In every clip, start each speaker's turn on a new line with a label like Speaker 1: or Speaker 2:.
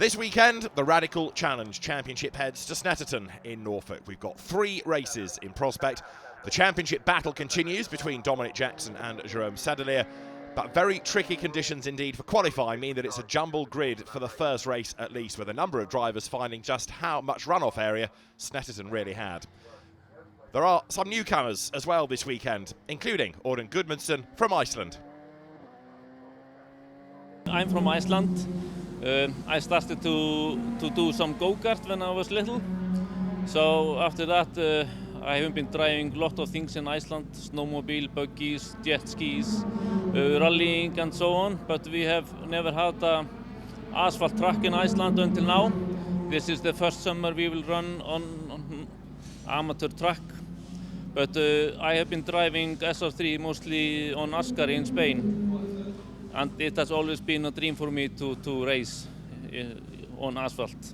Speaker 1: This weekend, the Radical Challenge Championship heads to Snetterton in Norfolk. We've got 3 races in prospect. The championship battle continues between Dominic Jackson and Jerome Sadelier, but very tricky conditions indeed for qualifying mean that it's a jumbled grid for the first race at least, with a number of drivers finding just how much runoff area Snetterton really had. There are some newcomers as well this weekend, including Audun Gudmundsson from Iceland.
Speaker 2: I'm from Iceland. I started to do some go-kart when I was little. So after that I have been driving a lot of things in Iceland, snowmobile, buggies, jet skis, rallying and so on. But we have never had an asphalt track in Iceland until now. This is the first summer we will run on amateur track. But I have been driving SR3 mostly on Ascari in Spain. And it has always been a dream for me to race on asphalt.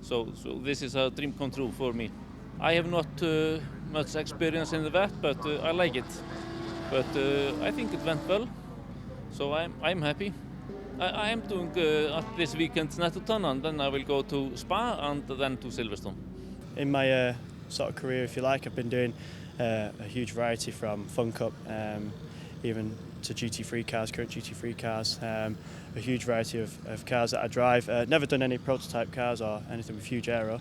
Speaker 2: So this is a dream come true for me. I have not much experience in the wet, but I like it. But I think it went well, so I'm happy. I am doing at this weekend Snetterton, and then I will go to Spa and then to Silverstone. In my sort of career, if you like, I've been doing a huge variety from Fun Cup, even to GT3 cars, current GT3 cars, a huge variety of cars that I drive. Never done any prototype cars or anything with huge aero,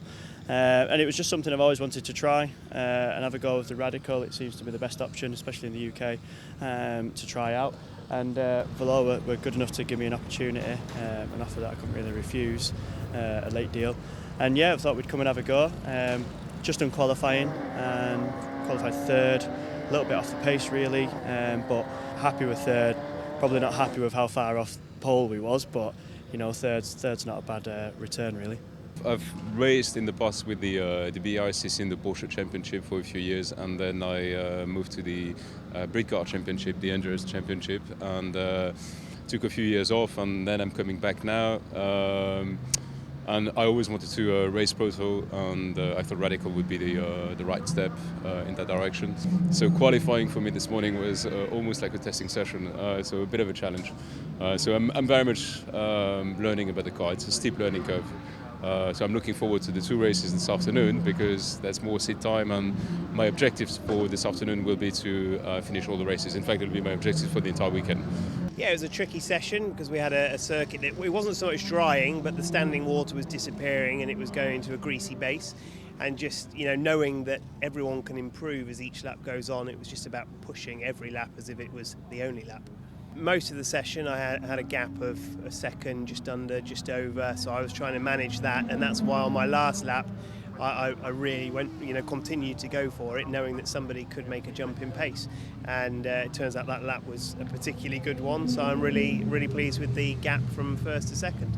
Speaker 2: and it was just something I've always wanted to try and have a go with the Radical. It seems to be the best option, especially in the UK, to try out. And Velo were good enough to give me an opportunity, an offer that I couldn't really refuse, a late deal. And yeah, I thought we'd come and have a go. Just done qualifying and qualified third. A little bit off the pace really, but happy with third. Probably not happy with how far off pole we was, but you know, third's not a bad return really.
Speaker 3: I've raced in the past with the BICC in the Porsche Championship for a few years, and then I moved to the Brit-Car Championship, the Endurance Championship, and took a few years off, and then I'm coming back now. And I always wanted to race proto, and I thought Radical would be the right step in that direction. So qualifying for me this morning was almost like a testing session, so a bit of a challenge. So I'm very much learning about the car. It's a steep learning curve. So I'm looking forward to the 2 races this afternoon, because there's more seat time, and my objectives for this afternoon will be to finish all the races. In fact, it'll be my objectives for the entire weekend.
Speaker 4: Yeah, it was a tricky session because we had a circuit that it wasn't so much drying, but the standing water was disappearing and it was going into a greasy base. And just, you know, knowing that everyone can improve as each lap goes on, it was just about pushing every lap as if it was the only lap. Most of the session I had a gap of a second, just under, just over, so I was trying to manage that, and that's why on my last lap I really went, continued to go for it, knowing that somebody could make a jump in pace, and it turns out that lap was a particularly good one, so I'm really pleased with the gap from first to second.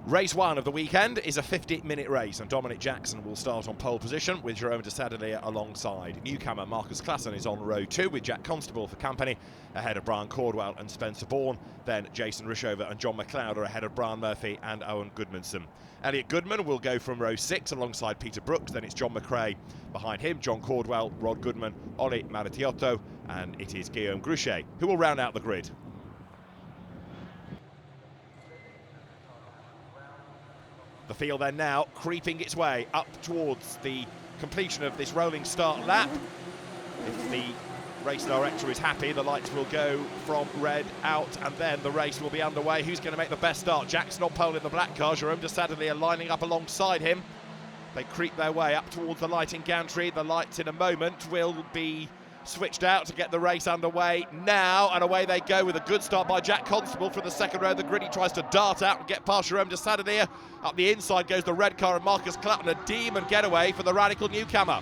Speaker 1: Race 1 of the weekend is a 50-minute race, and Dominic Jackson will start on pole position with Jerome Sadelier alongside. Newcomer Marcus Klassen is on row 2 with Jack Constable for company, ahead of Brian Cordwell and Spencer Bourne. Then Jason Rishover and John McLeod are ahead of Brian Murphy and Owen Gudmundsson. Elliot Goodman will go from row 6 alongside Peter Brooks, then it's John McRae. Behind him, John Cordwell, Rod Goodman, Olli Maritiotto, and it is Guillaume Gruchet who will round out the grid. The field then now creeping its way up towards the completion of this rolling start lap. If the race director is happy, the lights will go from red out, and then the race will be underway. Who's going to make the best start? Jackson on pole in the black car, Jerome Sadelier lining up alongside him. They creep their way up towards the lighting gantry. The lights in a moment will be switched out to get the race underway now, and away they go with a good start by Jack Constable from the second row of the grid. He tries to dart out and get past Jerome Sadelier. Up the inside goes the red car and Marcus Klatten, a demon getaway for the Radical newcomer.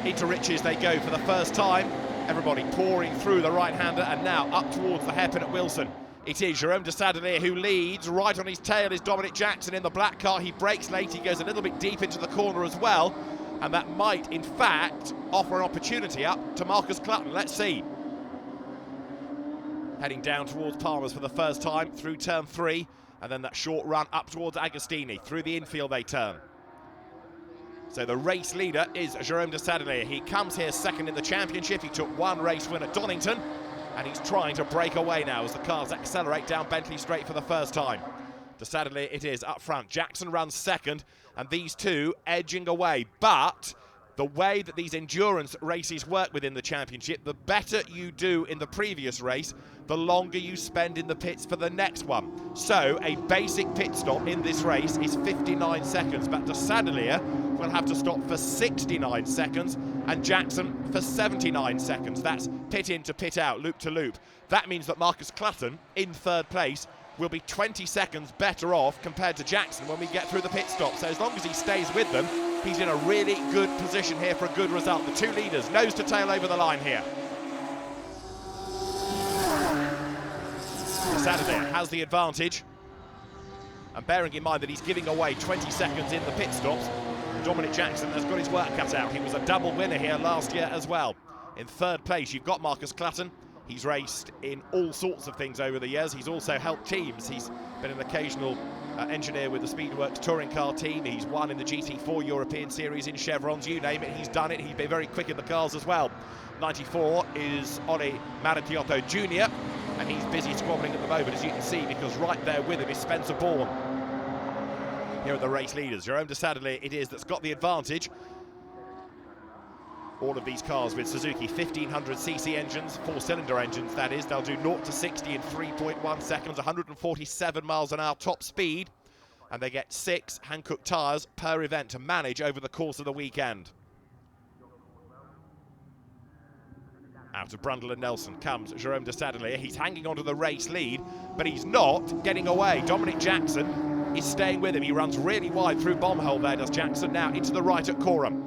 Speaker 1: Into riches they go for the first time. Everybody pouring through the right-hander, and now up towards the hairpin at Wilson. It is Jerome Sadelier who leads. Right on his tail is Dominic Jackson in the black car. He brakes late, he goes a little bit deep into the corner as well, and that might, in fact, offer an opportunity up to Marcus Klatten. Let's see. Heading down towards Palmer's for the first time through turn 3, and then that short run up towards Agostini. Through the infield they turn. So the race leader is Jerome Sadelier. He comes here second in the championship. He took 1 race win at Donington. and he's trying to break away now as the cars accelerate down Bentley Straight for the first time. Decidedly it is up front. Jackson runs second, and these two edging away. But the way that these endurance races work within the championship, the better you do in the previous race, the longer you spend in the pits for the next one. So a basic pit stop in this race is 59 seconds, but Desadelia will have to stop for 69 seconds and Jackson for 79 seconds. That's pit in to pit out, loop to loop. That means that Marcus Clutton in third place will be 20 seconds better off compared to Jackson when we get through the pit stop. So as long as he stays with them, he's in a really good position here for a good result. The two leaders nose to tail over the line here. Saturday has the advantage, and bearing in mind that he's giving away 20 seconds in the pit stops, Dominic Jackson has got his work cut out. He was a double winner here last year as well. In third place you've got Marcus Clutton. He's raced in all sorts of things over the years. He's also helped teams. He's been an occasional engineer with the Speedworks touring car team. He's won in the GT4 European Series in Chevrons, you name it, he's done it. He's been very quick in the cars as well. 94 is Ollie Maratiotto Jr., and he's busy squabbling at the moment, as you can see, because right there with him is Spencer Bourne. Here are the race leaders. Jerome Desadelia it is that's got the advantage. All of these cars with Suzuki 1500cc engines, four-cylinder engines that is. They'll do 0 to 60 in 3.1 seconds, 147 miles an hour top speed, and they get 6 Hankook tyres per event to manage over the course of the weekend. Out of Brundle and Nelson comes Jerome Desadelia. He's hanging on to the race lead, but he's not getting away. Dominic Jackson is staying with him. He runs really wide through Bombhole there, does Jackson, now into the right at Coram.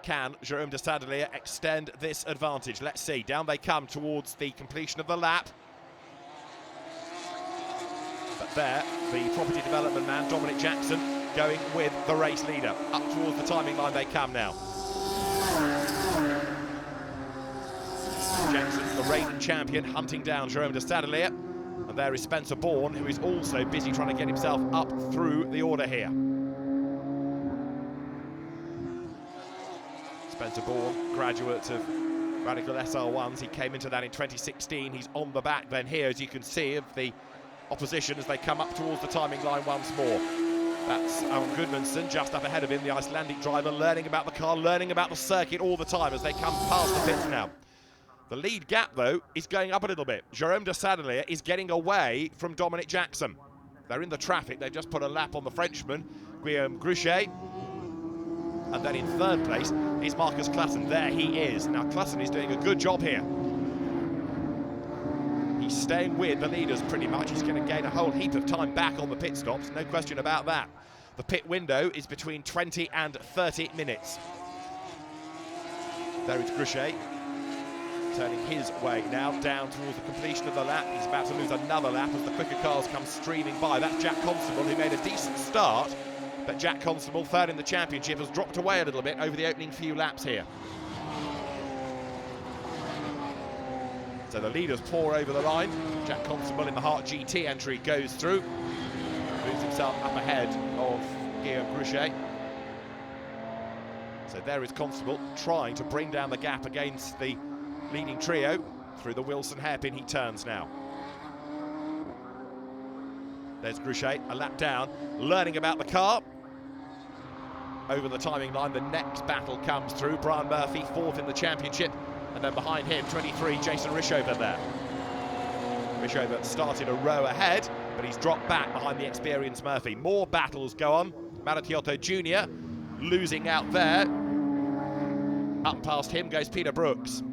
Speaker 1: Can Jerome Desadelia extend this advantage? Let's see. Down they come towards the completion of the lap. But there, the property development man, Dominic Jackson, going with the race leader. Up towards the timing line they come now. Jackson, the reigning champion, hunting down Jerome Desadelia. And there is Spencer Bourne, who is also busy trying to get himself up through the order here. Spencer Bourne, graduate of Radical SR1s. He came into that in 2016. He's on the back then here, as you can see, of the opposition as they come up towards the timing line once more. That's Aron Gudmundsson just up ahead of him, the Icelandic driver, learning about the car, learning about the circuit all the time as they come past the pits now. The lead gap, though, is going up a little bit. Jerome Desadelia is getting away from Dominic Jackson. They're in the traffic. They've just put a lap on the Frenchman, Guillaume Gruchet. And then in third place is Marcus Clutton. There he is. Now, Clutton is doing a good job here. He's staying with the leaders pretty much. He's going to gain a whole heap of time back on the pit stops, no question about that. The pit window is between 20 and 30 minutes. There is Gruchet, turning his way now down towards the completion of the lap. He's about to lose another lap as the quicker cars come streaming by. That's Jack Constable, who made a decent start, but Jack Constable, third in the championship, has dropped away a little bit over the opening few laps here. So the leaders pour over the line. Jack Constable in the Hart GT entry goes through, moves himself up ahead of Guillaume Gruchet. So there is Constable trying to bring down the gap against the leading trio. Through the Wilson hairpin he turns now. There's Gruchet, a lap down, learning about the car. Over the timing line, the next battle comes through. Brian Murphy, fourth in the championship, and then behind him, 23, Jason Rishover there. Rishover started a row ahead, but he's dropped back behind the experienced Murphy. More battles go on. Maratiotto Jr. losing out there. Up past him goes Peter Brooks.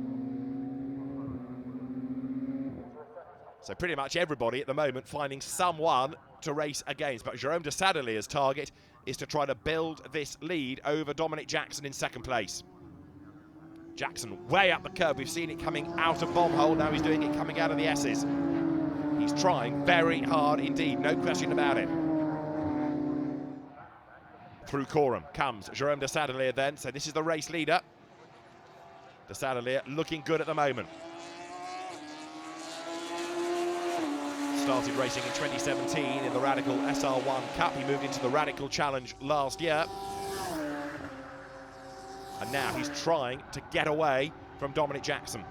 Speaker 1: So pretty much everybody at the moment finding someone to race against. But Jerome Desadelia's target is to try to build this lead over Dominic Jackson in second place. Jackson way up the curb. We've seen it coming out of Bombhole. Now he's doing it coming out of the S's. He's trying very hard indeed, no question about it. Through Coram comes Jerome Desadelia then. So this is the race leader. Desadelia looking good at the moment. Started racing in 2017 in the Radical SR1 Cup. He moved into the Radical Challenge last year. And now he's trying to get away from Dominic Jackson.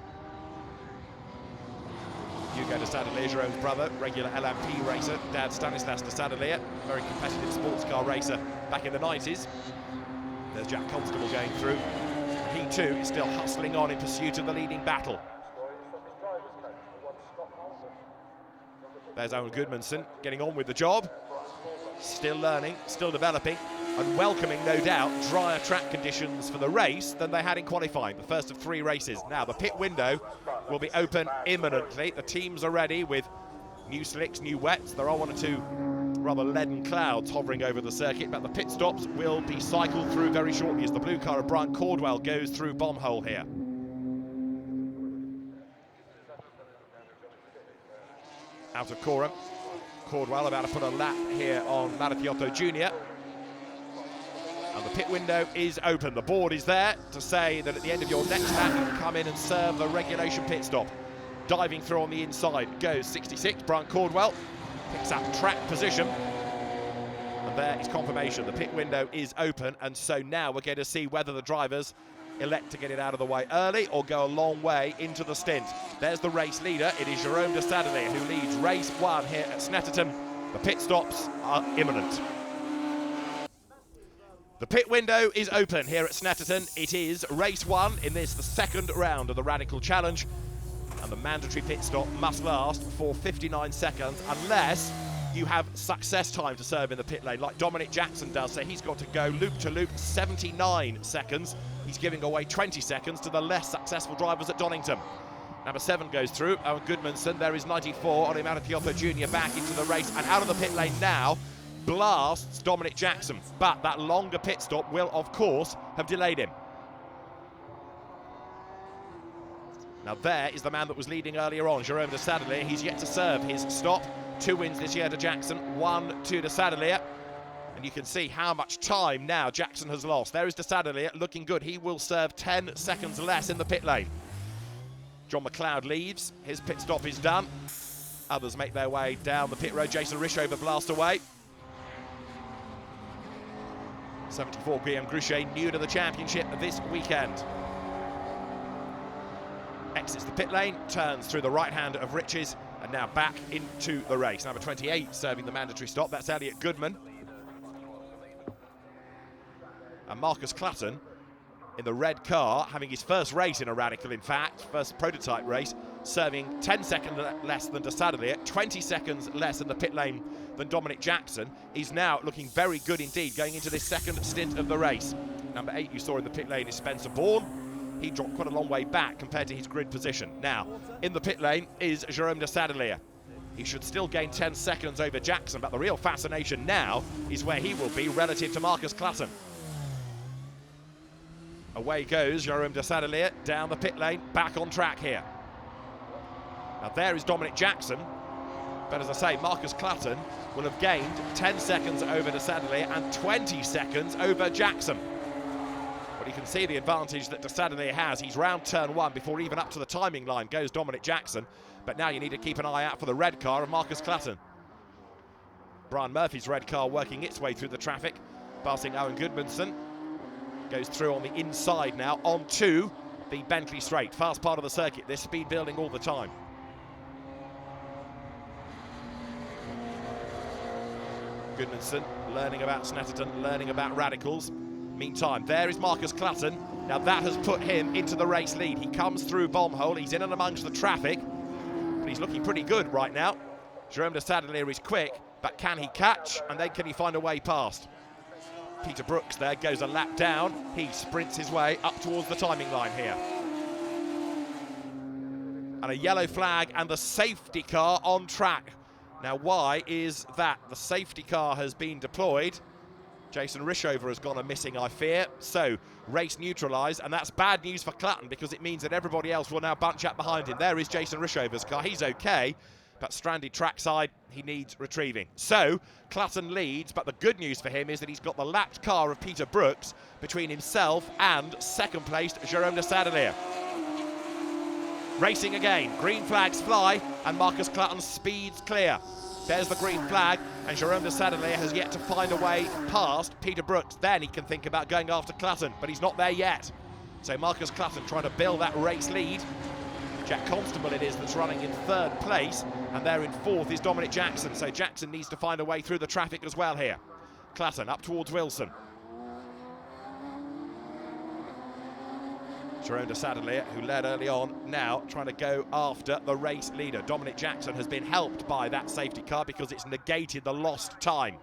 Speaker 1: Hugo de Sadelier, Jerome's brother, regular LMP racer. Dad Stanislas de Sadelier, very competitive sports car racer back in the 90s. There's Jack Constable going through. He too is still hustling on in pursuit of the leading battle. There's Owen Goodmanson getting on with the job. Still learning, still developing, and welcoming, no doubt, drier track conditions for the race than they had in qualifying, the first of 3 races. Now, the pit window will be open imminently. The teams are ready with new slicks, new wets. There are 1 or 2 rather leaden clouds hovering over the circuit, but the pit stops will be cycled through very shortly as the blue car of Brian Cordwell goes through bomb hole here. Out of Coram. Cordwell about to put a lap here on Marathiotto Jr. And the pit window is open. The board is there to say that at the end of your next lap you can come in and serve the regulation pit stop. Diving through on the inside goes 66, Brian Cordwell. Picks up track position. And there is confirmation. The pit window is open, and so now we're going to see whether the drivers elect to get it out of the way early or go a long way into the stint. There's the race leader. It is Jerome de Sadelier who leads race 1 here at Snetterton. The pit stops are imminent. The pit window is open here at Snetterton. It is race 1 in this, the second round of the Radical Challenge. And the mandatory pit stop must last for 59 seconds unless you have success time to serve in the pit lane, like Dominic Jackson does. So he's got to go loop to loop 79 seconds. He's giving away 20 seconds to the less successful drivers at Donington. Number 7 goes through, Owen Goodmanson. There is 94, Ollie Marathiotto Jr. back into the race, and out of the pit lane now blasts Dominic Jackson. But that longer pit stop will, of course, have delayed him. Now there is the man that was leading earlier on, Jerome de Sadelier. He's yet to serve his stop. 2 wins this year to Jackson, 1 to de Sadelier. And you can see how much time now Jackson has lost. There is de Sadelier looking good. He will serve 10 seconds less in the pit lane. John McLeod leaves. His pit stop is done. Others make their way down the pit road. Jason Rishover blast away. 74 Guillaume Gruchet, new to the championship this weekend. Exits the pit lane, turns through the right hand of Riches, and now back into the race. Number 28 serving the mandatory stop. That's Elliot Goodman. And Marcus Clutton in the red car, having his first race in a Radical, in fact, first prototype race, serving 10 seconds less than de Sadelier, 20 seconds less in the pit lane than Dominic Jackson. He's now looking very good indeed going into this second stint of the race. Number 8 you saw in the pit lane is Spencer Bourne. He dropped quite a long way back compared to his grid position. Now, in the pit lane is Jerome de Sadelier. He should still gain 10 seconds over Jackson, but the real fascination now is where he will be relative to Marcus Clutton. Away goes Jerome de Sadelier down the pit lane, back on track here. Now there is Dominic Jackson, but as I say, Marcus Clutton will have gained 10 seconds over de Sadelier and 20 seconds over Jackson. But you can see the advantage that de Sadelier has. He's round turn 1 before even up to the timing line goes Dominic Jackson. But now you need to keep an eye out for the red car of Marcus Clutton. Brian Murphy's red car working its way through the traffic, passing Owen Goodmanson. Goes through on the inside now onto the Bentley Straight. Fast part of the circuit. There's speed building all the time. Goodmanson learning about Snetterton, learning about Radicals. Meantime, there is Marcus Clutton. Now that has put him into the race lead. He comes through bomb hole. He's in and amongst the traffic, but he's looking pretty good right now. Jerome de Sadelier is quick, but can he catch? And then can he find a way past? Peter Brooks there goes a lap down. He sprints his way up towards the timing line here. And a yellow flag and the safety car on track. Now why is that? The safety car has been deployed. Jason Rishover has gone a missing, I fear. So, race neutralised, and that's bad news for Clutton because it means that everybody else will now bunch up behind him. There is Jason Rishover's car. He's okay, but stranded trackside, he needs retrieving. So, Clutton leads, but the good news for him is that he's got the lapped car of Peter Brooks between himself and second-placed Jerome de Sadelier. Racing again, green flags fly, and Marcus Clutton speeds clear. There's the green flag, and Jerome de Sadelier has yet to find a way past Peter Brooks. Then he can think about going after Clutton, but he's not there yet. So Marcus Clutton trying to build that race lead. Jack Constable it is that's running in 3rd place, and there in 4th is Dominic Jackson. So Jackson needs to find a way through the traffic as well here. Clatton up towards Wilson. Jerome de Sadelier, who led early on, now trying to go after the race leader. Dominic Jackson has been helped by that safety car because it's negated the lost time.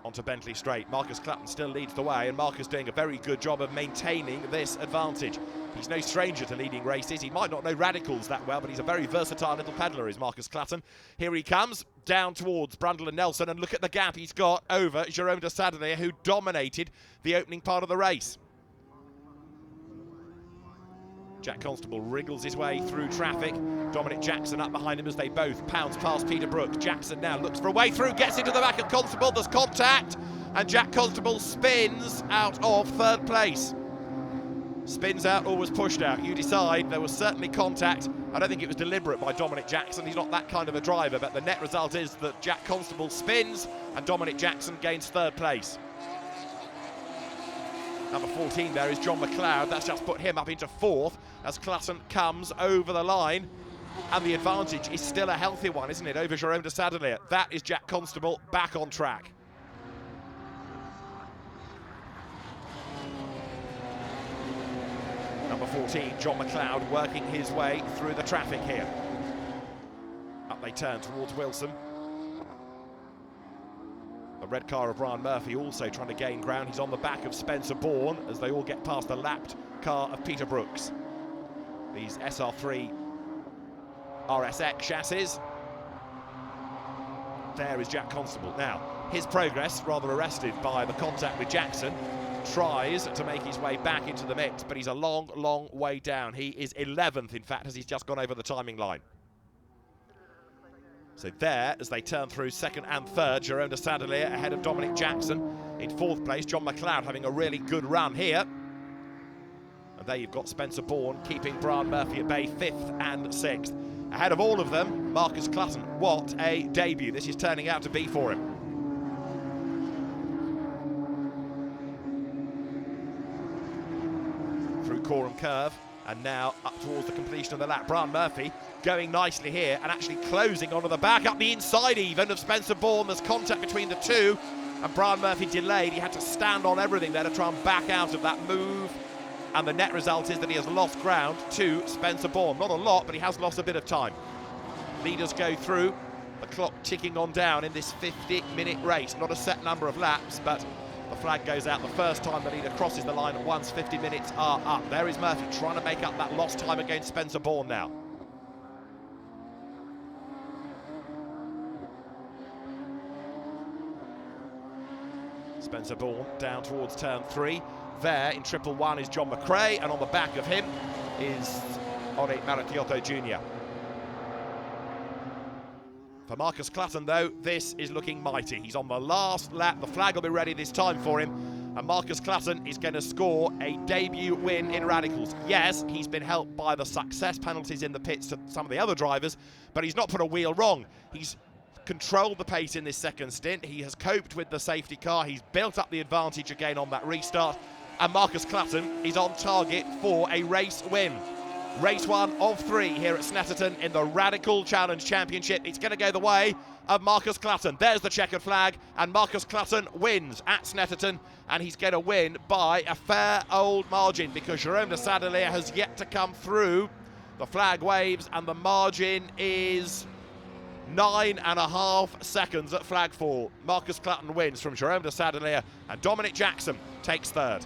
Speaker 1: Onto Bentley Straight. Marcus Clatton still leads the way, and Marcus doing a very good job of maintaining this advantage. He's no stranger to leading races. He might not know radicals that well, but he's a very versatile little peddler, is Marcus Clatton. Here he comes, down towards Brundle and Nelson, and look at the gap he's got over Jerome de Sadelier, who dominated the opening part of the race. Jack Constable wriggles his way through traffic. Dominic Jackson up behind him as they both pounce past Peter Brooks. Jackson now looks for a way through, gets into the back of Constable. There's contact, and Jack Constable spins out of 3rd place. Spins out or was pushed out. You decide. There was certainly contact. I don't think it was deliberate by Dominic Jackson. He's not that kind of a driver, but the net result is that Jack Constable spins and Dominic Jackson gains 3rd place. Number 14 there is John McLeod. That's just put him up into 4th as Clatton comes over the line. And the advantage is still a healthy one, isn't it, over Jerome de Sadelier. That is Jack Constable back on track. Number 14, John McLeod, working his way through the traffic here. Up they turn towards Wilson. The red car of Brian Murphy also trying to gain ground. He's on the back of Spencer Bourne as they all get past the lapped car of Peter Brooks. These SR3 RSX chassis. There is Jack Constable. Now, his progress rather arrested by the contact with Jackson. Tries to make his way back into the mix, but he's a long, long way down. He is 11th, in fact, as he's just gone over the timing line. So there, as they turn through 2nd and 3rd, Jerome de Sadelier ahead of Dominic Jackson. In 4th place, John McLeod having a really good run here. And there you've got Spencer Bourne keeping Brian Murphy at bay, 5th and 6th. Ahead of all of them, Marcus Clatton. What a debut this is turning out to be for him. Through Coram Curve, and now up towards the completion of the lap. Brian Murphy going nicely here and actually closing onto the back, up the inside even of Spencer Bourne. There's contact between the two, and Brian Murphy delayed. He had to stand on everything there to try and back out of that move, and the net result is that he has lost ground to Spencer Bourne. Not a lot, but he has lost a bit of time. Leaders go through, the clock ticking on down in this 50-minute race. Not a set number of laps, but the flag goes out the first time the leader crosses the line once 50 minutes are up. There is Murphy trying to make up that lost time against Spencer Bourne now. Spencer Bourne down towards turn 3. There in triple one is John McRae, and on the back of him is Ore Maracchiotto Jr. For Marcus Clatton, though, this is looking mighty. He's on the last lap. The flag will be ready this time for him. And Marcus Clatton is going to score a debut win in Radicals. Yes, he's been helped by the success penalties in the pits to some of the other drivers, but he's not put a wheel wrong. He's controlled the pace in this second stint. He has coped with the safety car. He's built up the advantage again on that restart. And Marcus Clatton is on target for a race win. Race 1 of 3 here at Snetterton in the Radical Challenge Championship. It's going to go the way of Marcus Clatton. There's the checkered flag, and Marcus Clatton wins at Snetterton, and he's going to win by a fair old margin because Jerome de Sadelier has yet to come through. The flag waves, and the margin is 9.5 seconds at flagfall. Marcus Clatton wins from Jerome de Sadelier, and Dominic Jackson takes 3rd.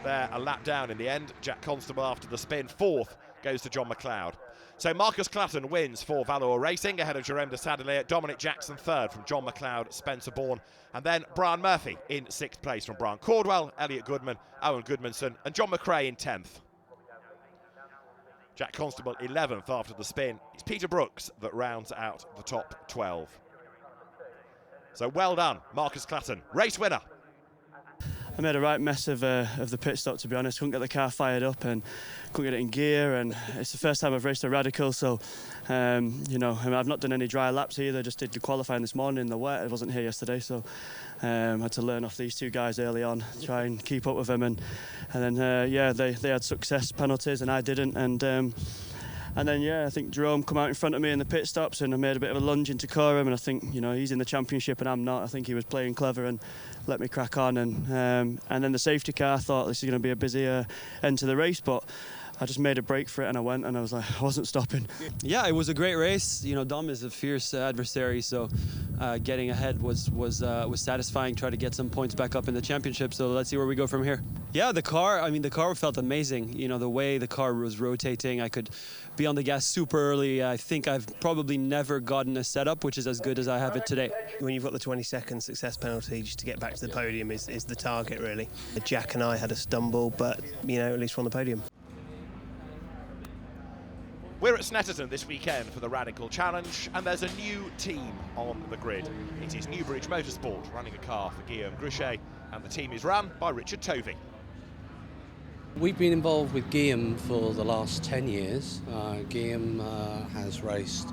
Speaker 1: There, a lap down in the end. Jack Constable after the spin. 4th goes to John McLeod. So Marcus Clatton wins for Valor Racing ahead of Jerome de Sadelier. Dominic Jackson 3rd from John McLeod, Spencer Bourne. And then Brian Murphy in 6th place from Brian Cordwell, Elliot Goodman, Owen Goodmanson, and John McRae in 10th. Jack Constable 11th after the spin. It's Peter Brooks that rounds out the top 12. So well done, Marcus Clatton. Race winner.
Speaker 5: I made a right mess of the pit stop, to be honest. Couldn't get the car fired up and couldn't get it in gear, and it's the first time I've raced a Radical, so you know, I've not done any dry laps either. Just did the qualifying this morning in the wet. I wasn't here yesterday, so had to learn off these two guys early on, try and keep up with them, and then yeah, they had success penalties and I didn't, and then yeah, I think Jerome come out in front of me in the pit stops, and I made a bit of a lunge into Coram, and I think, you know, he's in the championship and I'm not. I think he was playing clever and let me crack on, and then the safety car, I thought this is going to be a busy end to the race, but I just made a break for it and I went, and I was like, I wasn't stopping.
Speaker 6: Yeah, it was a great race. You know, Dom is a fierce adversary, so getting ahead was satisfying. Try to get some points back up in the championship. So let's see where we go from here. Yeah, the car. I mean, the car felt amazing. You know, the way the car was rotating, I could be on the gas super early. I think I've probably never gotten a setup which is as good as I have it today.
Speaker 4: When you've got the 20-second success penalty, just to get back to the podium is the target, really. Jack and I had a stumble, but you know, at least we're on the podium.
Speaker 1: We're at Snetterton this weekend for the Radical Challenge, and there's a new team on the grid. It is Newbridge Motorsport running a car for Guillaume Gruchet, and the team is run by Richard Tovey.
Speaker 7: We've been involved with Guillaume for the last 10 years. Guillaume has raced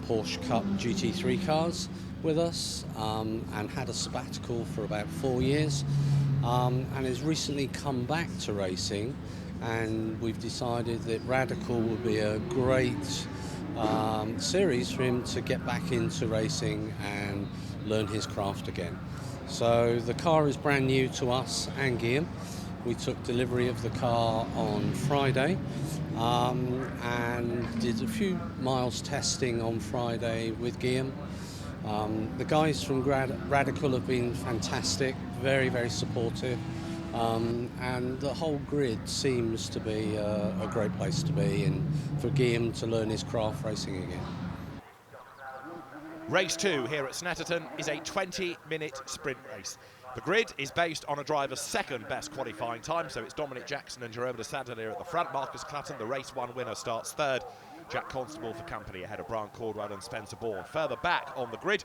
Speaker 7: Porsche Cup GT3 cars with us and had a sabbatical for about 4 years and has recently come back to racing, and we've decided that Radical would be a great series for him to get back into racing and learn his craft again. So the car is brand new to us and Guillaume. We took delivery of the car on Friday and did a few miles testing on Friday with Guillaume. The guys from Radical have been fantastic, very, very supportive. And the whole grid seems to be a great place to be, and for Guillaume to learn his craft racing again.
Speaker 1: Race 2 here at Snetterton is a 20-minute sprint race. The grid is based on a driver's second best qualifying time, so it's Dominic Jackson and Jerome de Sadelier at the front. Marcus Clutton, the race 1 winner, starts third. Jack Constable for company ahead of Brian Caldwell and Spencer Bourne. Further back on the grid,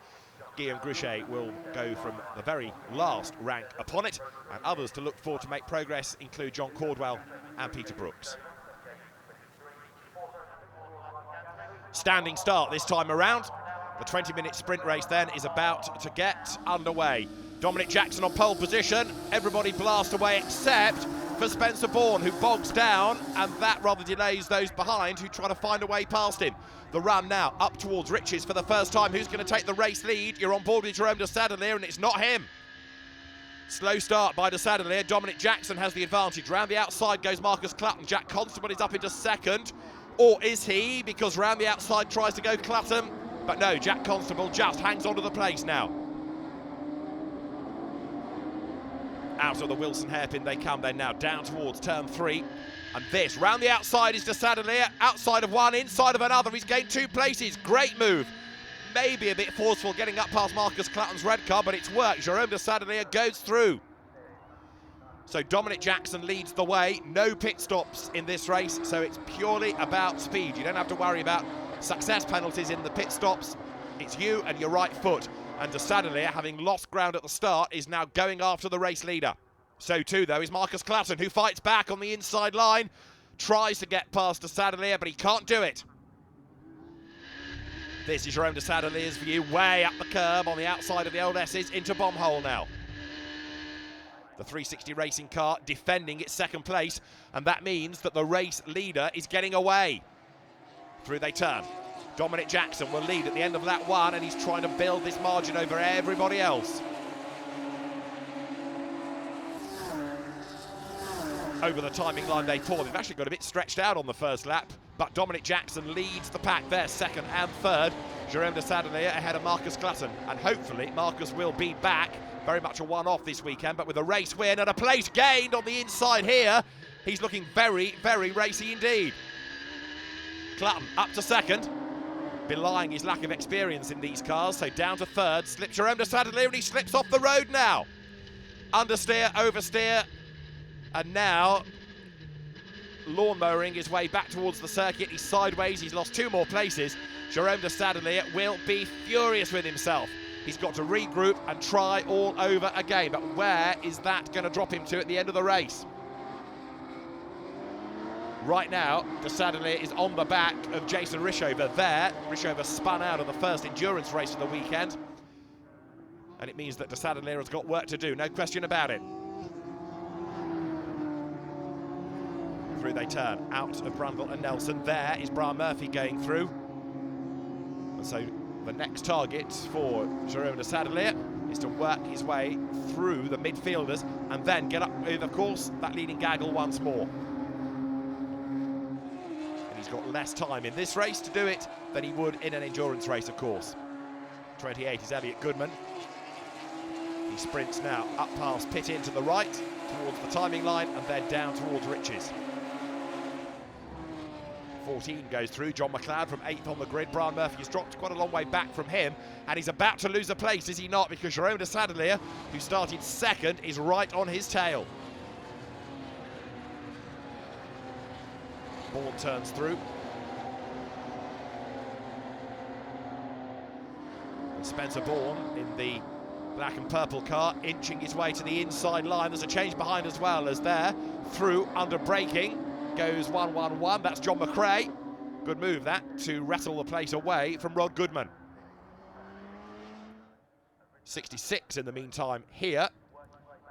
Speaker 1: Guillaume Gruchet will go from the very last rank upon it, and others to look for to make progress include John Caldwell and Peter Brooks. Standing start this time around. The 20-minute sprint race then is about to get underway. Dominic Jackson on pole position. Everybody blast away except for Spencer Bourne, who bogs down, and that rather delays those behind who try to find a way past him. The run now up towards Riches for the first time. Who's going to take the race lead? You're on board with Jerome de Sadelier, and it's not him. Slow start by de Sadelier. Dominic Jackson has the advantage. Round the outside goes Marcus Clutton. Jack Constable is up into second. Or is he? Because round the outside tries to go Clutton. But no, Jack Constable just hangs on to the place now. Out of the Wilson hairpin they come then now, down towards turn 3. And this, round the outside is de Sadelier, outside of one, inside of another. He's gained 2 places, great move. Maybe a bit forceful getting up past Marcus Clutton's red car, but it's worked. Jerome de Sadelier goes through. So Dominic Jackson leads the way. No pit stops in this race, so it's purely about speed. You don't have to worry about success penalties in the pit stops. It's you and your right foot. And de Sadelier, having lost ground at the start, is now going after the race leader. So too, though, is Marcus Clutton, who fights back on the inside line. Tries to get past de Sadelier, but he can't do it. This is Jerome de Sadelier's view, way up the curb on the outside of the old S's into bomb hole now. The 360 racing car defending its second place, and that means that the race leader is getting away. Through they turn. Dominic Jackson will lead at the end of lap 1, and he's trying to build this margin over everybody else. Over the timing line they pour. They've actually got a bit stretched out on the first lap, but Dominic Jackson leads the pack there, second and third. Jerome de Sadelier ahead of Marcus Clutton, and hopefully Marcus will be back. Very much a one-off this weekend, but with a race win and a place gained on the inside here, he's looking very, very racy indeed. Clutton up to second, belying his lack of experience in these cars, so down to third. Slips Jerome de Sadelier, and he slips off the road now. Understeer, oversteer, and now lawnmowering his way back towards the circuit. He's sideways, he's lost 2 more places. Jerome de Sadelier will be furious with himself. He's got to regroup and try all over again. But where is that going to drop him to at the end of the race? Right now, de Sadelier is on the back of Jason Rishover there. Rishover spun out of the first endurance race of the weekend. And it means that de Sadelier has got work to do, no question about it. Through they turn, out of Brundle and Nelson. There is Brian Murphy going through. And so the next target for Jerome de Sadelier is to work his way through the midfielders and then get up with, of course, that leading gaggle once more. He's got less time in this race to do it than he would in an endurance race, of course. 28 is Elliot Goodman. He sprints now up past Pitt in to the right, towards the timing line, and then down towards Riches. 14 goes through, John McLeod from 8th on the grid. Brian Murphy has dropped quite a long way back from him, and he's about to lose a place, is he not? Because Jerome de Sadelier, who started second, is right on his tail. Bourne turns through. And Spencer Bourne in the black and purple car, inching his way to the inside line. There's a change behind as well, as there, through, under braking, goes 1-1-1. That's John McRae. Good move, that, to wrestle the place away from Rod Goodman. 66 in the meantime here.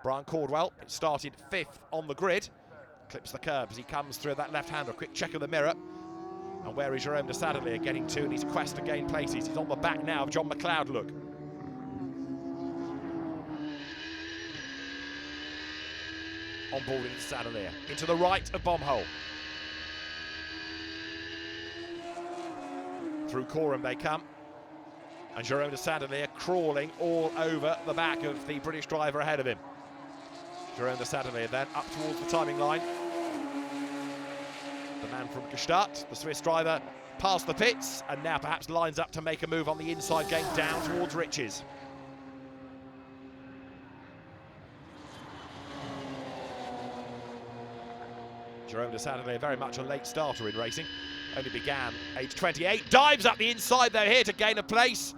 Speaker 1: Brian Caldwell started 5th on the grid. Clips the curb as he comes through that left-hander. Quick check of the mirror. And where is Jerome de Sadelier getting to in his quest to gain places? He's on the back now of John McLeod, look. Onboarding de Sadelier. Into the right of Bombhole. Through Coram they come. And Jerome de Sadelier crawling all over the back of the British driver ahead of him. Jerome de Sadelier then up towards the timing line. The man from Gstaad, the Swiss driver, past the pits and now perhaps lines up to make a move on the inside, going down towards Riches. Jerome de Sadelier, very much a late starter in racing, only began age 28, dives up the inside though here to gain a place.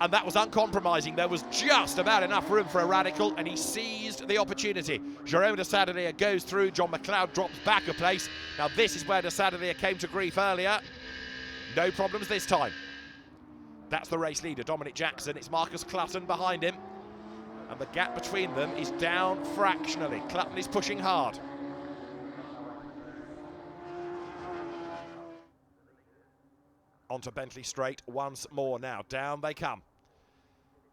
Speaker 1: And that was uncompromising. There was just about enough room for a radical, and he seized the opportunity. Jerome de Sadelier goes through. John McLeod drops back a place. Now this is where de Sadelier came to grief earlier. No problems this time. That's the race leader, Dominic Jackson. It's Marcus Clutton behind him. And the gap between them is down fractionally. Clutton is pushing hard. Onto Bentley Straight once more now. Down they come.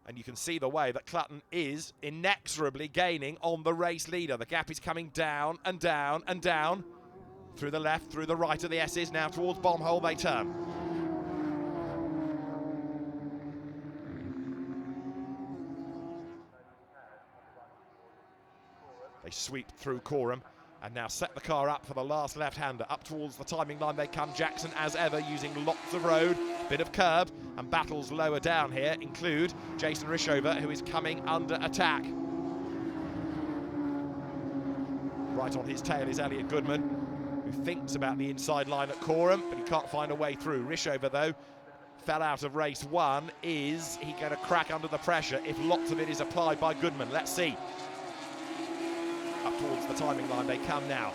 Speaker 1: And you can see the way that Clutton is inexorably gaining on the race leader. The gap is coming down and down and down. Through the left, through the right of the S's. Now towards Bombhole they turn. They sweep through Coram. And now set the car up for the last left-hander. Up towards the timing line they come. Jackson, as ever, using lots of road, bit of curb, and battles lower down here include Jason Rishover, who is coming under attack. Right on his tail is Elliot Goodman, who thinks about the inside line at Coram, but he can't find a way through. Rishover, though, fell out of race one. Is he going to crack under the pressure if lots of it is applied by Goodman? Let's see. Up towards the timing line they come now.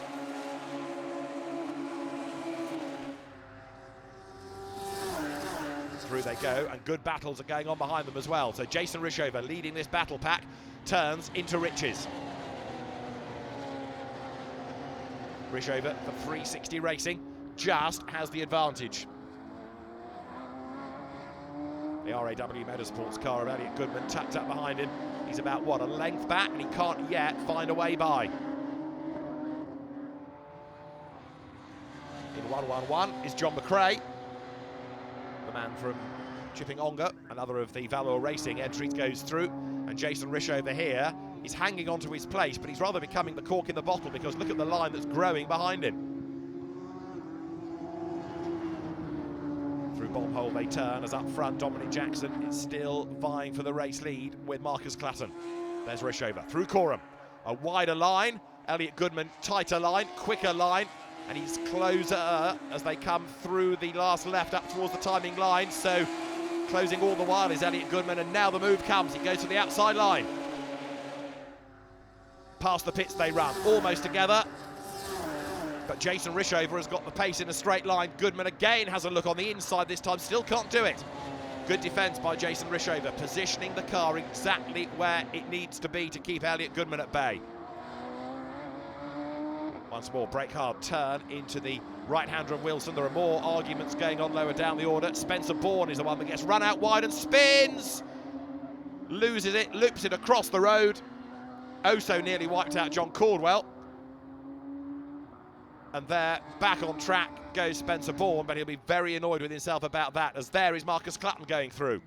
Speaker 1: Through they go, and good battles are going on behind them as well. So Jason Rishover leading this battle pack, turns into Riches. Rishover for 360 Racing just has the advantage. The RAW Motorsports car of Elliot Goodman tucked up behind him. He's about, what, a length back, and he can't yet find a way by. In 1-1-1 is John McRae, the man from Chipping Ongar, another of the Valor Racing entries, goes through, and Jason Rishover here is hanging onto his place, but he's rather becoming the cork in the bottle, because look at the line that's growing behind him. Through Bombhole they turn, as up front Dominic Jackson is still vying for the race lead with Marcus Clutton. There's Rishover through Coram, a wider line, Elliot Goodman tighter line, quicker line, and he's closer as they come through the last left up towards the timing line. So Closing all the while is Elliot Goodman, and now the move comes. He goes to the outside line. Past the pits they run, almost together. But Jason Rishover has got the pace in a straight line. Goodman again has a look on the inside this time, still can't do it. Good defence by Jason Rishover, positioning the car exactly where it needs to be to keep Elliot Goodman at bay. Once more, brake hard turn into the right-hander of Wilson. There are more arguments going on lower down the order. Spencer Bourne is the one that gets run out wide and spins. Loses it, loops it across the road. Oh, so nearly wiped out John Caldwell. And there, back on track goes Spencer Bourne, but he'll be very annoyed with himself about that, as there is Marcus Clutton going through.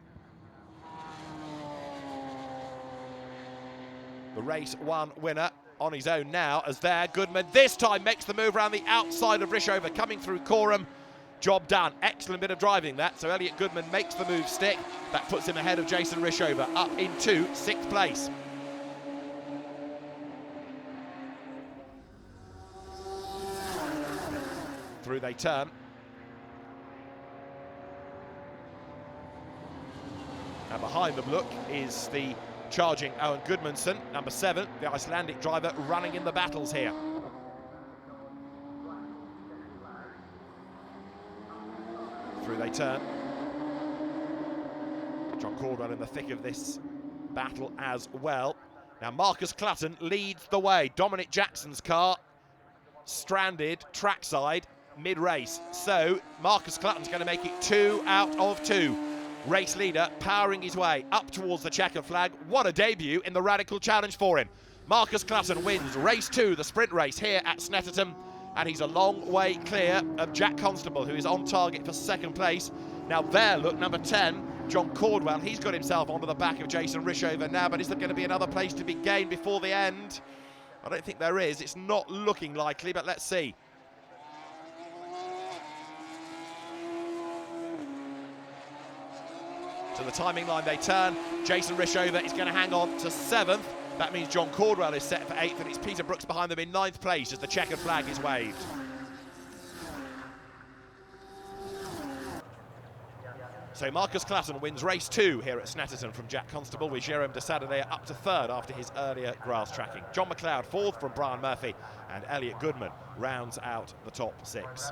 Speaker 1: The race one winner on his own now, as there, Goodman this time makes the move around the outside of Rishover, coming through Coram. Job done. Excellent bit of driving that, so Elliot Goodman makes the move stick. That puts him ahead of Jason Rishover, up into 6th place. Through they turn. And behind them, look, is the charging Owen Gudmundsson, number 7, the Icelandic driver running in the battles here. Through they turn. John Caldwell in the thick of this battle as well. Now Marcus Clutton leads the way. Dominic Jackson's car stranded trackside mid-race. So Marcus Clutton's going to make it 2 out of 2. Race leader powering his way up towards the checkered flag. What a debut in the Radical Challenge for him. Marcus Clutton wins race 2, the sprint race here at Snetterton, and he's a long way clear of Jack Constable, who is on target for 2nd place. Now there, look, number 10, John Caldwell, he's got himself onto the back of Jason Rishover now, but is there going to be another place to be gained before the end? I don't think there is. It's not looking likely, but let's see. To the timing line they turn. Jason Rishover is going to hang on to 7th. That means John Caldwell is set for 8th, and it's Peter Brooks behind them in 9th place as the checkered flag is waved. So Marcus Clutton wins race 2 here at Snetterton from Jack Constable, with Jérôme de Sadeler up to 3rd after his earlier grass tracking. John McLeod 4th from Brian Murphy, and Elliot Goodman rounds out the top 6.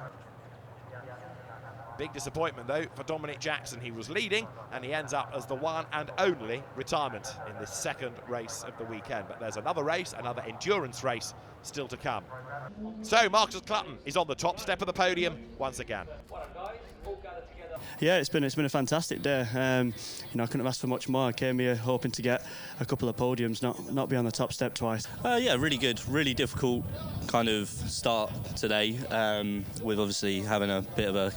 Speaker 1: Big disappointment, though, for Dominic Jackson. He was leading, and he ends up as the one and only retirement in this 2nd race of the weekend. But there's another race, another endurance race, still to come. So Marcus Clutton is on the top step of the podium once again.
Speaker 5: Yeah, it's been a fantastic day. I couldn't have asked for much more. I came here hoping to get a couple of podiums, not be on the top step twice.
Speaker 8: Yeah, really good, really difficult kind of start today, with obviously having a bit of a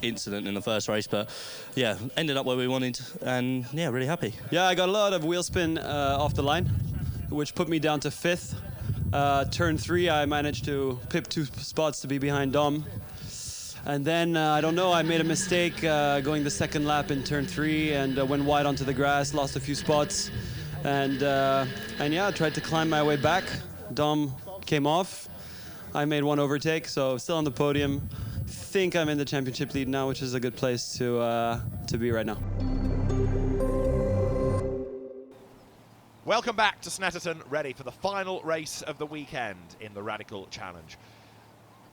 Speaker 8: incident in the first race, but yeah, ended up where we wanted, and yeah, really happy.
Speaker 6: Yeah, I got a lot of wheel spin off the line, which put me down to 5th. Turn 3, I managed to pip 2 spots to be behind Dom. And then, I don't know, I made a mistake going the 2nd lap in turn 3 and went wide onto the grass, lost a few spots. And yeah, I tried to climb my way back. Dom came off. I made 1 overtake, so still on the podium. Think I'm in the championship lead now, which is a good place to be right now.
Speaker 1: Welcome back to Snetterton, ready for the final race of the weekend in the Radical Challenge.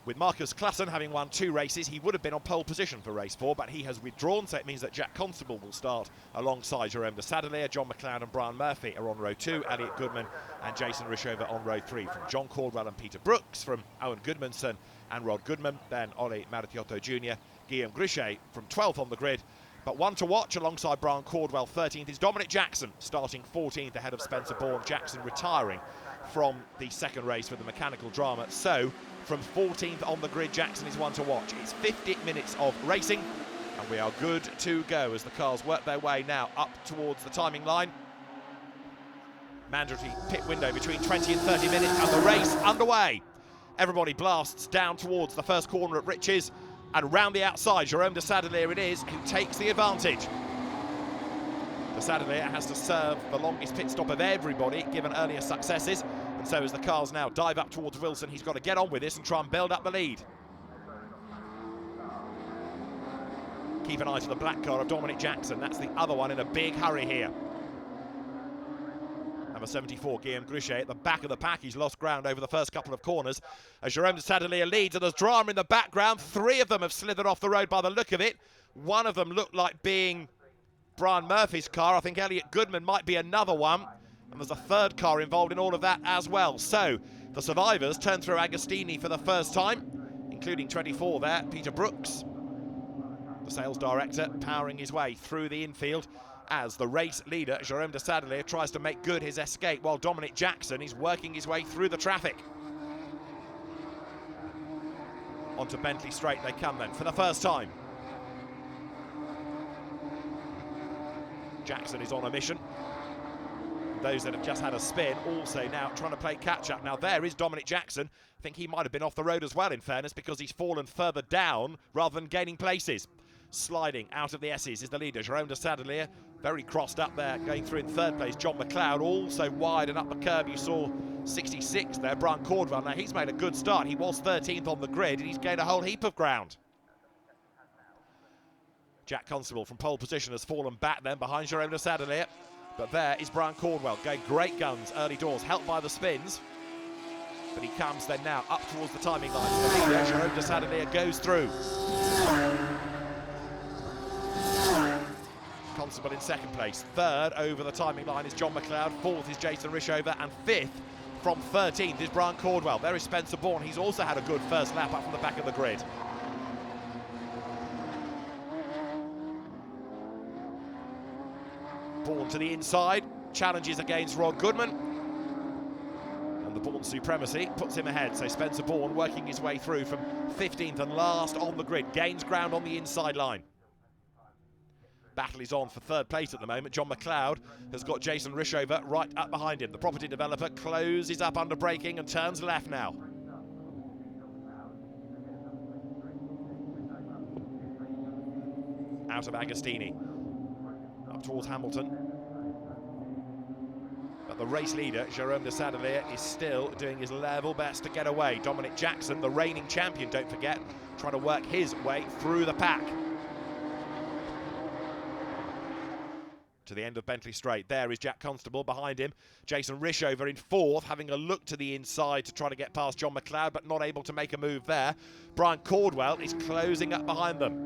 Speaker 1: With Marcus Clutton having won 2 races, he would have been on pole position for race 4, but he has withdrawn, so it means that Jack Constable will start alongside Jérôme de Sadeler. John McLeod and Brian Murphy are on row 2, Elliot Goodman and Jason Rishover on row 3. From John Caldwell and Peter Brooks, from Owen Gudmundsson and Rod Goodman, then Ollie Maritiotto Jr., Guillaume Grichet from 12th on the grid. But one to watch alongside Brian Caldwell 13th is Dominic Jackson, starting 14th ahead of Spencer Bourne. Jackson retiring from the 2nd race with the mechanical drama. So from 14th on the grid, Jackson is one to watch. It's 50 minutes of racing, and we are good to go as the cars work their way now up towards the timing line. Mandatory pit window between 20 and 30 minutes, and the race underway. Everybody blasts down towards the first corner at Riches, and round the outside, Jérôme de Sadeler it is who takes the advantage. De Sadeler has to serve the longest pit stop of everybody, given earlier successes, and so as the cars now dive up towards Wilson, he's got to get on with this and try and build up the lead. Keep an eye to the black car of Dominic Jackson. That's the other one in a big hurry here. Number 74, Guillaume Grichet, at the back of the pack. He's lost ground over the first couple of corners as Jérôme de Sadelier leads, and there's drama in the background. 3 of them have slithered off the road by the look of it. One of them looked like being Brian Murphy's car. I think Elliot Goodman might be another one. And there's a third car involved in all of that as well. So the survivors turn through Agostini for the first time, including 24 there, Peter Brooks, the sales director, powering his way through the infield as the race leader, Jérôme de Sadelier, tries to make good his escape while Dominic Jackson is working his way through the traffic. Onto Bentley Straight they come then for the first time. Jackson is on a mission. Those that have just had a spin also now trying to play catch-up. Now there is Dominic Jackson. I think he might have been off the road as well, in fairness, because he's fallen further down rather than gaining places. Sliding out of the S's is the leader, Jérôme de Sadelier, very crossed up there, going through in third place. John McLeod also wide and up the curb. You saw 66 there, Brian Cordwell. Now he's made a good start. He was 13th on the grid and he's gained a whole heap of ground. Jack Constable from pole position has fallen back then behind Jérôme de Sadelier. But there is Brian Cordwell going great guns early doors, helped by the spins. But he comes then now up towards the timing line. So the leader, Jérôme de Sadelier, goes through. Constable in second place. Third over the timing line is John McLeod. Fourth is Jason Rishover. And fifth from 13th is Brian Cordwell. There is Spencer Bourne. He's also had a good first lap up from the back of the grid. Bourne to the inside. Challenges against Rod Goodman. And the Bourne supremacy puts him ahead. So Spencer Bourne working his way through from 15th and last on the grid. Gains ground on the inside line. Battle is on for third place at the moment. John McLeod has got Jason Rishover right up behind him. The property developer closes up under braking and turns left now. Out of Agostini. Up towards Hamilton. But the race leader, Jérôme de Sadelier, is still doing his level best to get away. Dominic Jackson, the reigning champion, don't forget, trying to work his way through the pack. To the end of Bentley Straight. There is Jack Constable behind him. Jason Rishover in fourth, having a look to the inside to try to get past John McLeod, but not able to make a move there. Brian Cordwell is closing up behind them.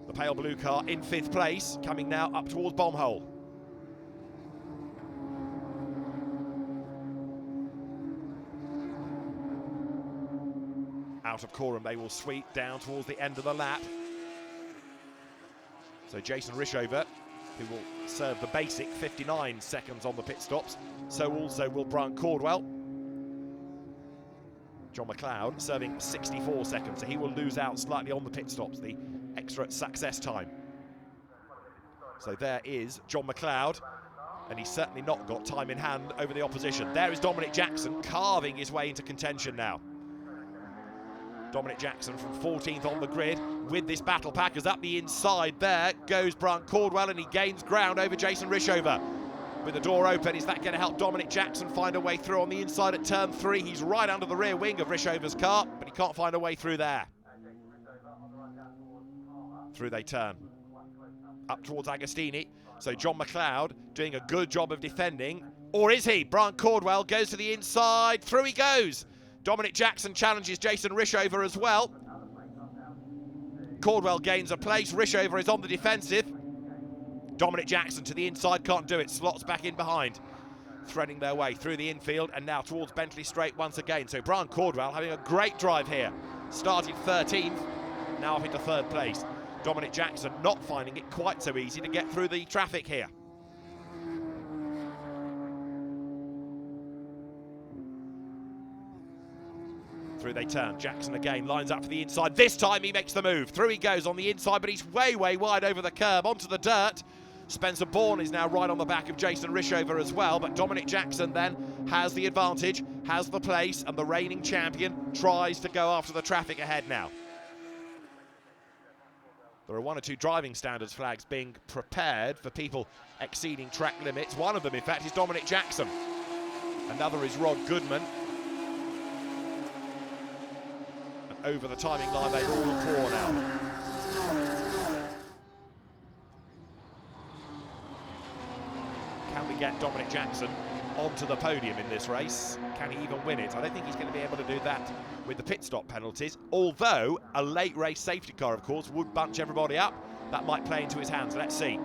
Speaker 1: The pale blue car in fifth place, coming now up towards Bombhole. Out of Coram, they will sweep down towards the end of the lap. So Jason Rishover, who will serve the basic 59 seconds on the pit stops. So also will Brian Cordwell. John McLeod serving 64 seconds, so he will lose out slightly on the pit stops, the extra success time. So there is John McLeod, and he's certainly not got time in hand over the opposition. There is Dominic Jackson carving his way into contention now. Dominic Jackson from 14th on the grid with this battle pack, as up the inside there goes Brian Cordwell, and he gains ground over Jason Rishover. With the door open, is that going to help Dominic Jackson find a way through on the inside at turn 3? He's right under the rear wing of Rishover's car, but he can't find a way through there. Through they turn. Up towards Agostini. So John McLeod doing a good job of defending. Or is he? Brian Cordwell goes to the inside. Through he goes. Dominic Jackson challenges Jason Rishover as well. Cordwell gains a place. Rishover is on the defensive. Dominic Jackson to the inside, can't do it. Slots back in behind. Threading their way through the infield and now towards Bentley Straight once again. So Brian Cordwell having a great drive here. Started 13th, now up into third place. Dominic Jackson not finding it quite so easy to get through the traffic here. Through they turn. Jackson again lines up for the inside. This time he makes the move. Through he goes on the inside, but he's way wide over the curb onto the dirt. Spencer Bourne is now right on the back of Jason Rishover as well, but Dominic Jackson then has the advantage, has the place, and the reigning champion tries to go after the traffic ahead now. There are 1 or 2 driving standards flags being prepared for people exceeding track limits. One of them, in fact, is Dominic Jackson. Another is Rod Goodman. And over the timing line, they all pour now. Can we get Dominic Jackson onto the podium in this race? Can he even win it? I don't think he's going to be able to do that with the pit stop penalties, although a late race safety car, of course, would bunch everybody up. That might play into his hands. Let's see.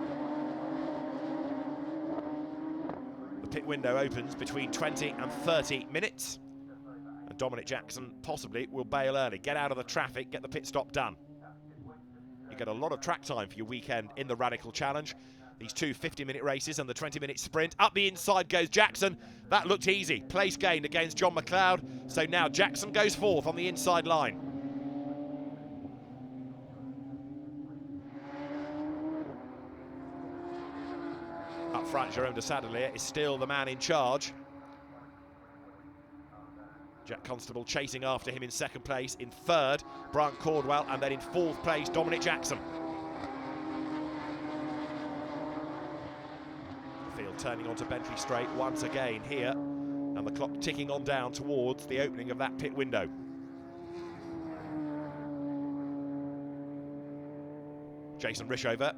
Speaker 1: The pit window opens between 20 and 30 minutes. And Dominic Jackson possibly will bail early, get out of the traffic, get the pit stop done. You get a lot of track time for your weekend in the Radical Challenge. These two 50-minute races and the 20-minute sprint. Up the inside goes Jackson. That looked easy. Place gained against John McLeod. So now Jackson goes fourth on the inside line. Up front, Jerome de Sadelier is still the man in charge. Jack Constable chasing after him in second place. In third, Brian Cordwell. And then in fourth place, Dominic Jackson. Field turning onto Bentley Straight once again here. And the clock ticking on down towards the opening of that pit window. Jason Rishover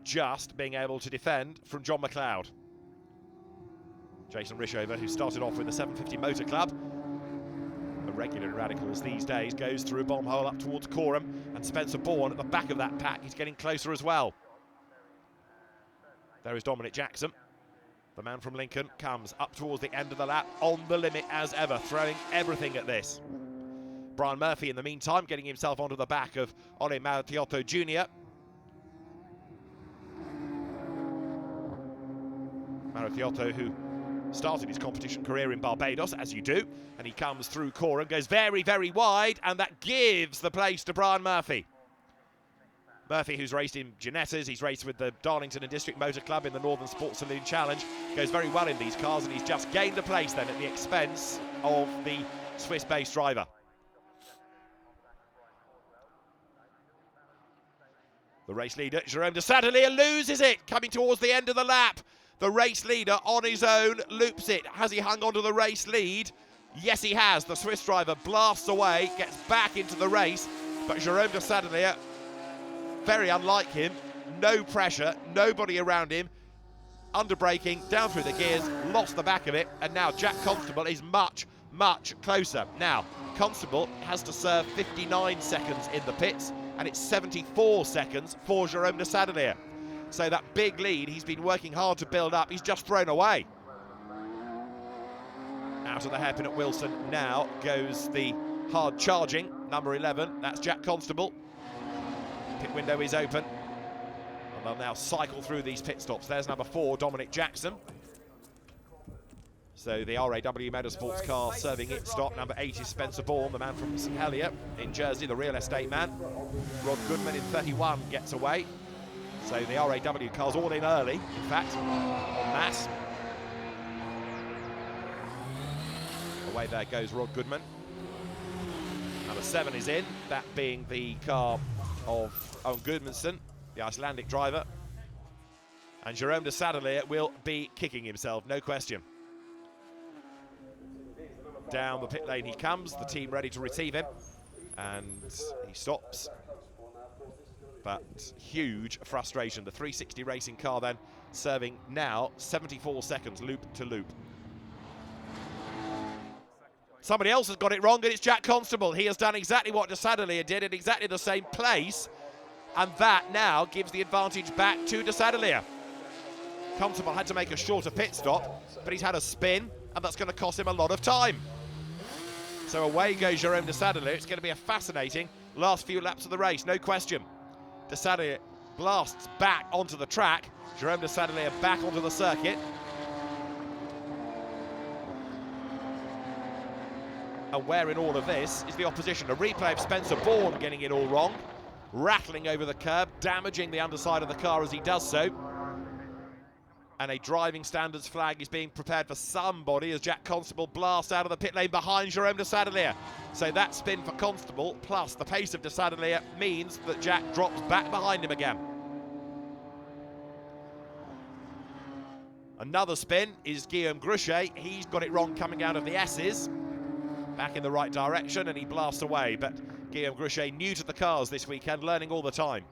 Speaker 1: just being able to defend from John McLeod. Jason Rishover, who started off with the 750 Motor Club, a regular in Radicals these days, goes through a bomb hole up towards Coram, and Spencer Bourne at the back of that pack is getting closer as well. There is Dominic Jackson. The man from Lincoln comes up towards the end of the lap, on the limit as ever, throwing everything at this. Brian Murphy, in the meantime, getting himself onto the back of Ole Martiotto Jr. Martiotto, who started his competition career in Barbados, as you do, and he comes through Coram, goes very, very wide, and that gives the place to Brian Murphy. Murphy, who's raced in Ginettas, he's raced with the Darlington and District Motor Club in the Northern Sports Saloon Challenge, goes very well in these cars, and he's just gained a place then at the expense of the Swiss-based driver. The race leader, Jerome de Sadelier, loses it, coming towards the end of the lap. The race leader on his own loops it. Has he hung onto the race lead? Yes, he has. The Swiss driver blasts away, gets back into the race, but Jerome de Sadelier, very unlike him, no pressure, nobody around him, under braking, down through the gears, lost the back of it, and now Jack Constable is much, much closer. Now, Constable has to serve 59 seconds in the pits, and it's 74 seconds for Jerome de Sadelier. So that big lead he's been working hard to build up, he's just thrown away. Out of the hairpin at Wilson now goes the hard charging number 11, that's Jack Constable. Pit window is open, and they'll now cycle through these pit stops. There's number 4, Dominic Jackson. So the RAW Motorsports car serving its stop. Number 8 is Spencer Bourne, the man from St Helier in Jersey, the real estate man. Rod Goodman in 31 gets away. So the RAW car's all in early, in fact, en masse. Away there goes Rod Goodman. Number 7 is in, that being the car of Owen Gudmundsson, the Icelandic driver. And Jerome de Sadelier will be kicking himself, no question. Down the pit lane he comes, the team ready to receive him. And he stops. But huge frustration. The 360 racing car then serving now 74 seconds loop to loop. Somebody else has got it wrong, and it's Jack Constable. He has done exactly what de Sadelier did in exactly the same place, and that now gives the advantage back to de Sadelier. Constable had to make a shorter pit stop, but he's had a spin, and that's going to cost him a lot of time. So away goes Jerome de Sadelier. It's going to be a fascinating last few laps of the race, no question. De Sadelier blasts back onto the track. Jerome de Sadelier back onto the circuit. And where in all of this is the opposition? A replay of Spencer Bourne getting it all wrong, rattling over the curb, damaging the underside of the car as he does so. And a driving standards flag is being prepared for somebody as Jack Constable blasts out of the pit lane behind Jerome de Sadelier. So that spin for Constable plus the pace of de Sadelier means that Jack drops back behind him again. Another spin is Guillaume Gruchet. He's got it wrong coming out of the S's. Back in the right direction, and he blasts away. But Guillaume Gruchet, new to the cars this weekend, learning all the time.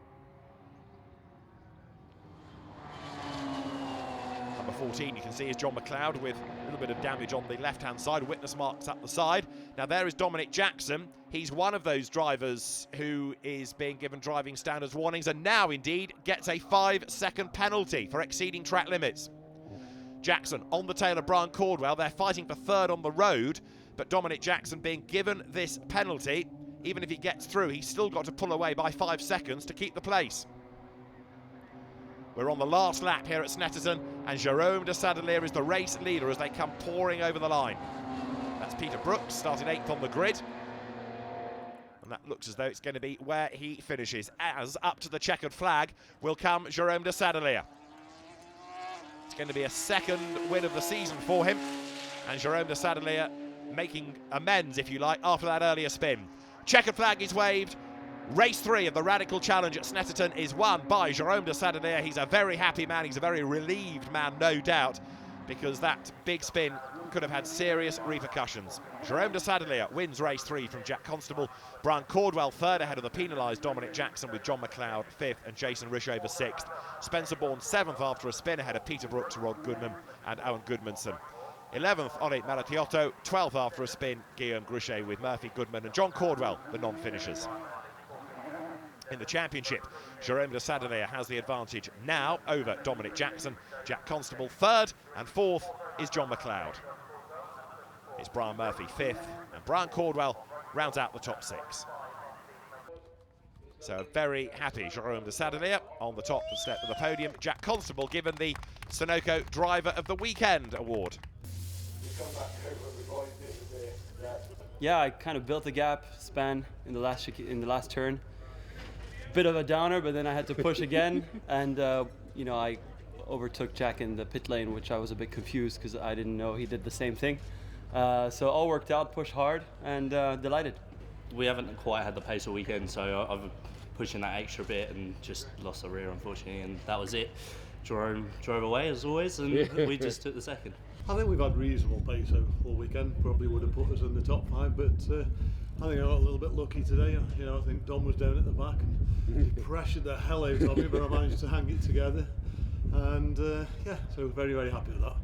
Speaker 1: Number 14, you can see, is John McLeod with a little bit of damage on the left-hand side, witness marks up the side. Now there is Dominic Jackson. He's one of those drivers who is being given driving standards warnings and now indeed gets a 5-second penalty for exceeding track limits. Jackson on the tail of Brian Caldwell. They're fighting for third on the road, but Dominic Jackson being given this penalty. Even if he gets through, he's still got to pull away by 5 seconds to keep the place. We're on the last lap here at Snetterton, and Jérôme de Sadelier is the race leader as they come pouring over the line. That's Peter Brooks, started 8th on the grid. And that looks as though it's going to be where he finishes, as up to the checkered flag will come Jérôme de Sadelier. It's going to be a second win of the season for him, and Jérôme de Sadelier making amends, if you like, after that earlier spin. Checkered flag is waved. Race 3 of the Radical Challenge at Snetterton is won by Jérôme de Sadelier. He's a very happy man, he's a very relieved man, no doubt, because that big spin could have had serious repercussions. Jérôme de Sadelier wins race 3 from Jack Constable. Brian Caldwell third ahead of the penalised Dominic Jackson, with John McLeod 5th and Jason Rishover 6th. Spencer Bourne 7th after a spin ahead of Peter Brooks, Rod Goodman and Owen Goodmanson. 11th, Ollie Maratiotto. 12th after a spin, Guillaume Gruchet with Murphy, Goodman and John Caldwell, the non-finishers. In the championship, Jérôme de Sadelier has the advantage now over Dominic Jackson. Jack Constable third, and fourth is John McLeod. It's Brian Murphy 5th, and Brian Caldwell rounds out the top 6. So very happy Jérôme de Sadelier on the top step of the podium. Jack Constable given the Sunoco Driver of the Weekend award.
Speaker 6: Yeah, I kind of built a gap span in the last turn. Bit of a downer, but then I had to push again, and you know, I overtook Jack in the pit lane, which I was a bit confused because I didn't know he did the same thing. So all worked out, pushed hard, and delighted.
Speaker 8: We haven't quite had the pace all weekend, so I've been pushing that extra bit and just lost the rear, unfortunately, and that was it. Jerome drove away as always, and we just took the second.
Speaker 9: I think we've had reasonable pace all weekend. Probably would have put us in the top 5, but I think I got a little bit lucky today. You know, I think Dom was down at the back and he pressured the hell out of me, but I managed to hang it together. And yeah, so very, very happy with that.